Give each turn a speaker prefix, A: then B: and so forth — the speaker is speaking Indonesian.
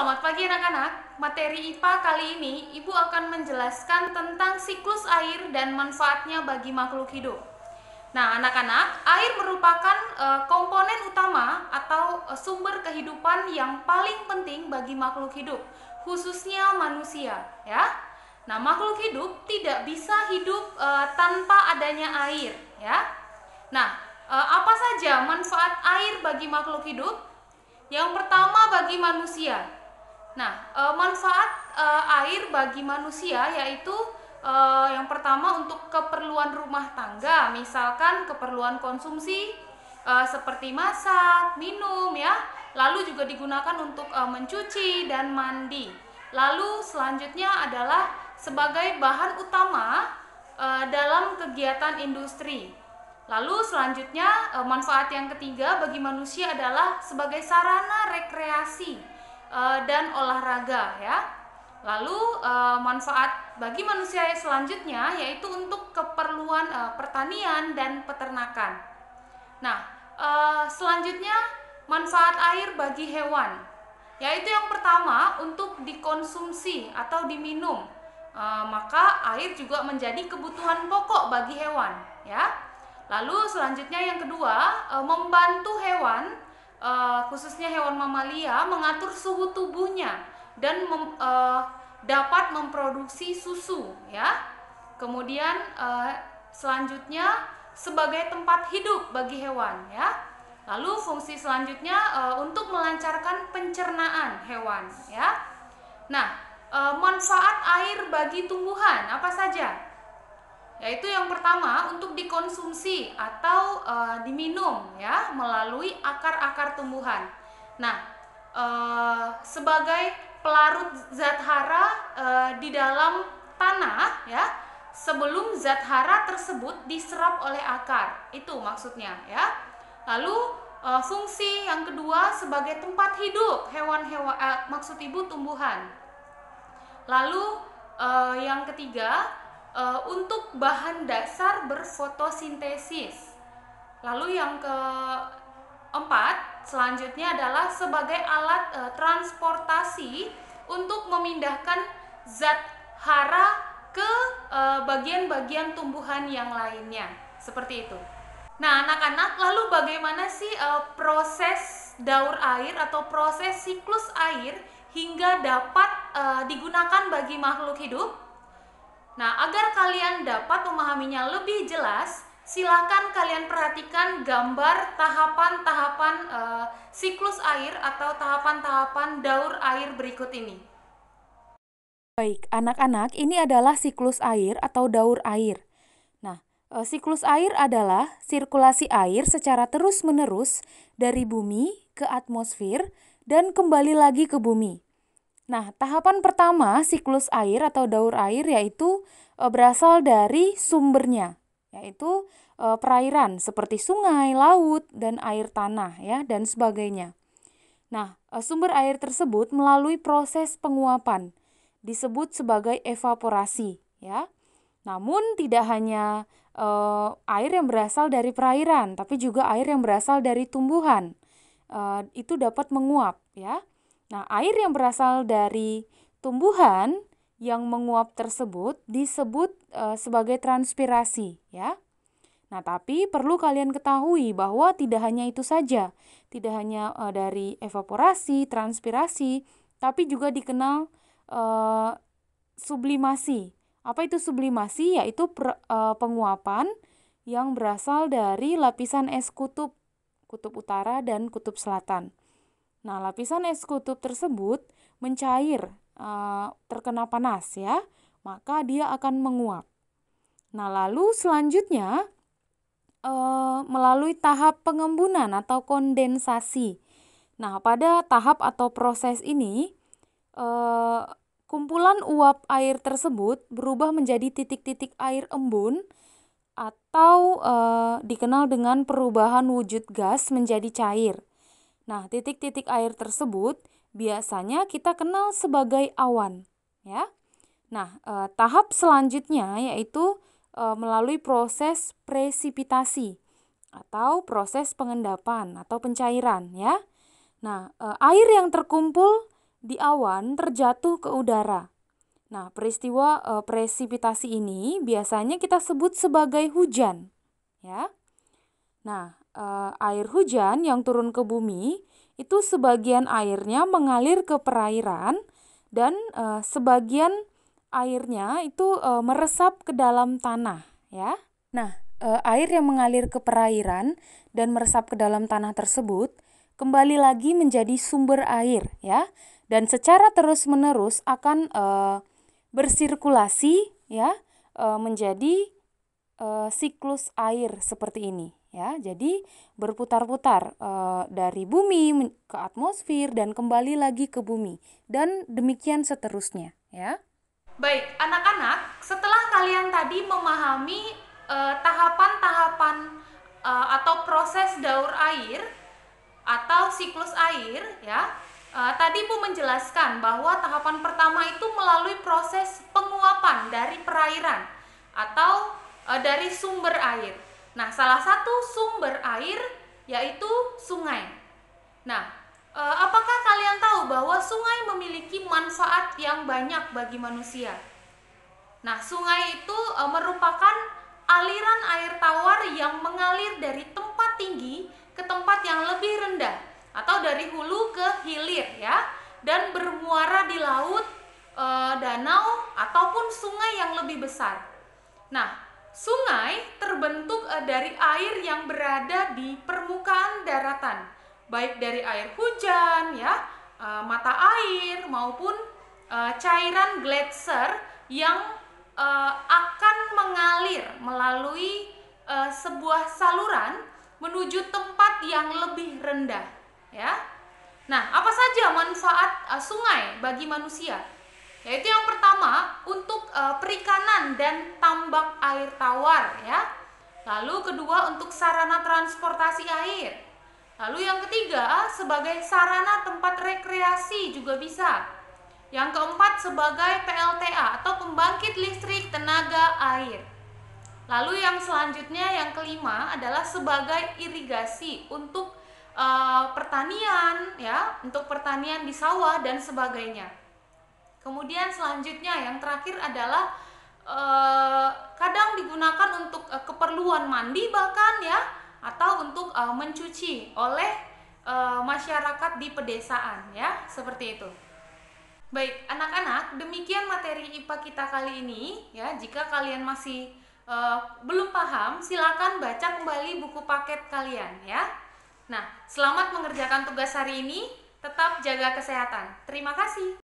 A: Selamat pagi anak-anak. Materi IPA kali ini Ibu akan menjelaskan tentang siklus air dan manfaatnya bagi makhluk hidup. Nah, anak-anak, air merupakan komponen utama atau sumber kehidupan yang paling penting bagi makhluk hidup, khususnya manusia, ya. Nah, makhluk hidup tidak bisa hidup tanpa adanya air, ya. Nah, apa saja manfaat air bagi makhluk hidup? Yang pertama bagi manusia. Nah, manfaat air bagi manusia yaitu yang pertama untuk keperluan rumah tangga, misalkan keperluan konsumsi seperti masak, minum ya. Lalu juga digunakan untuk mencuci dan mandi. Lalu selanjutnya adalah sebagai bahan utama dalam kegiatan industri. Lalu selanjutnya manfaat yang ketiga bagi manusia adalah sebagai sarana rekreasi dan olahraga ya. Lalu manfaat bagi manusia selanjutnya yaitu untuk keperluan pertanian dan peternakan. Nah, selanjutnya manfaat air bagi hewan, yaitu yang pertama untuk dikonsumsi atau diminum. Maka air juga menjadi kebutuhan pokok bagi hewan ya. Lalu selanjutnya yang kedua, membantu hewan, khususnya hewan mamalia, mengatur suhu tubuhnya dan dapat memproduksi susu, ya. Kemudian selanjutnya sebagai tempat hidup bagi hewan, ya. Lalu fungsi selanjutnya untuk melancarkan pencernaan hewan, ya. Nah, manfaat air bagi tumbuhan apa saja? Yaitu yang pertama untuk dikonsumsi atau diminum ya melalui akar-akar tumbuhan. Nah, sebagai pelarut zat hara di dalam tanah ya sebelum zat hara tersebut diserap oleh akar. Itu maksudnya ya. Lalu fungsi yang kedua sebagai tempat hidup hewan-hewan, maksud Ibu tumbuhan. Lalu yang ketiga untuk bahan dasar berfotosintesis. Lalu yang keempat selanjutnya adalah sebagai alat transportasi untuk memindahkan zat hara ke bagian-bagian tumbuhan yang lainnya. Seperti itu. Nah, anak-anak, lalu bagaimana sih proses daur air atau proses siklus air hingga dapat digunakan bagi makhluk hidup? Nah, agar kalian dapat memahaminya lebih jelas, silakan kalian perhatikan gambar tahapan-tahapan siklus air atau tahapan-tahapan daur air berikut ini.
B: Baik, anak-anak, ini adalah siklus air atau daur air. Nah, siklus air adalah sirkulasi air secara terus-menerus dari bumi ke atmosfer dan kembali lagi ke bumi. Nah, tahapan pertama siklus air atau daur air yaitu berasal dari sumbernya, yaitu perairan seperti sungai, laut, dan air tanah ya dan sebagainya. Nah, sumber air tersebut melalui proses penguapan disebut sebagai evaporasi ya. Namun tidak hanya air yang berasal dari perairan, tapi juga air yang berasal dari tumbuhan. Itu dapat menguap ya. Nah, air yang berasal dari tumbuhan yang menguap tersebut disebut sebagai transpirasi ya. Nah, tapi perlu kalian ketahui bahwa tidak hanya itu saja. Tidak hanya dari evaporasi, transpirasi, tapi juga dikenal sublimasi. Apa itu sublimasi? Yaitu penguapan yang berasal dari lapisan es kutub utara dan kutub selatan. Nah, lapisan es kutub tersebut mencair, terkena panas ya, maka dia akan menguap. Nah, lalu selanjutnya melalui tahap pengembunan atau kondensasi. Nah, pada tahap atau proses ini, kumpulan uap air tersebut berubah menjadi titik-titik air embun atau dikenal dengan perubahan wujud gas menjadi cair. Nah, titik-titik air tersebut biasanya kita kenal sebagai awan, ya. Nah, tahap selanjutnya yaitu melalui proses presipitasi atau proses pengendapan atau pencairan, ya. Nah, air yang terkumpul di awan terjatuh ke udara. Nah, peristiwa presipitasi ini biasanya kita sebut sebagai hujan, ya. Nah, air hujan yang turun ke bumi itu sebagian airnya mengalir ke perairan dan sebagian airnya itu meresap ke dalam tanah, ya. Nah, air yang mengalir ke perairan dan meresap ke dalam tanah tersebut kembali lagi menjadi sumber air, ya. Dan secara terus-menerus akan bersirkulasi, ya, menjadi siklus air seperti ini, ya. Jadi berputar-putar dari bumi ke atmosfer dan kembali lagi ke bumi dan demikian seterusnya, ya.
A: Baik, anak-anak, setelah kalian tadi memahami tahapan-tahapan atau proses daur air atau siklus air, ya. Tadi Bu menjelaskan bahwa tahapan pertama itu melalui proses penguapan dari perairan atau dari sumber air. Nah, salah satu sumber air yaitu sungai. Nah, apakah kalian tahu bahwa sungai memiliki manfaat yang banyak bagi manusia? Nah, sungai itu merupakan aliran air tawar yang mengalir dari tempat tinggi ke tempat yang lebih rendah atau dari hulu ke hilir, ya, dan bermuara di laut, danau ataupun sungai yang lebih besar. Nah, sungai terbentuk dari air yang berada di permukaan daratan, baik dari air hujan, ya, mata air maupun cairan gletser yang akan mengalir melalui sebuah saluran menuju tempat yang lebih rendah, ya. Nah, apa saja manfaat sungai bagi manusia? Yaitu yang pertama untuk perikanan dan tambak air tawar, ya. Lalu kedua untuk sarana transportasi air. Lalu yang ketiga sebagai sarana tempat rekreasi juga bisa. Yang keempat sebagai PLTA atau pembangkit listrik tenaga air. Lalu yang selanjutnya yang kelima adalah sebagai irigasi untuk pertanian, ya, untuk pertanian di sawah dan sebagainya. Kemudian selanjutnya yang terakhir adalah kadang digunakan untuk keperluan mandi bahkan, ya, atau untuk mencuci oleh masyarakat di pedesaan, ya, seperti itu. Baik, anak-anak, demikian materi IPA kita kali ini, ya. Jika kalian masih belum paham, silakan baca kembali buku paket kalian, ya. Nah, selamat mengerjakan tugas hari ini. Tetap jaga kesehatan. Terima kasih.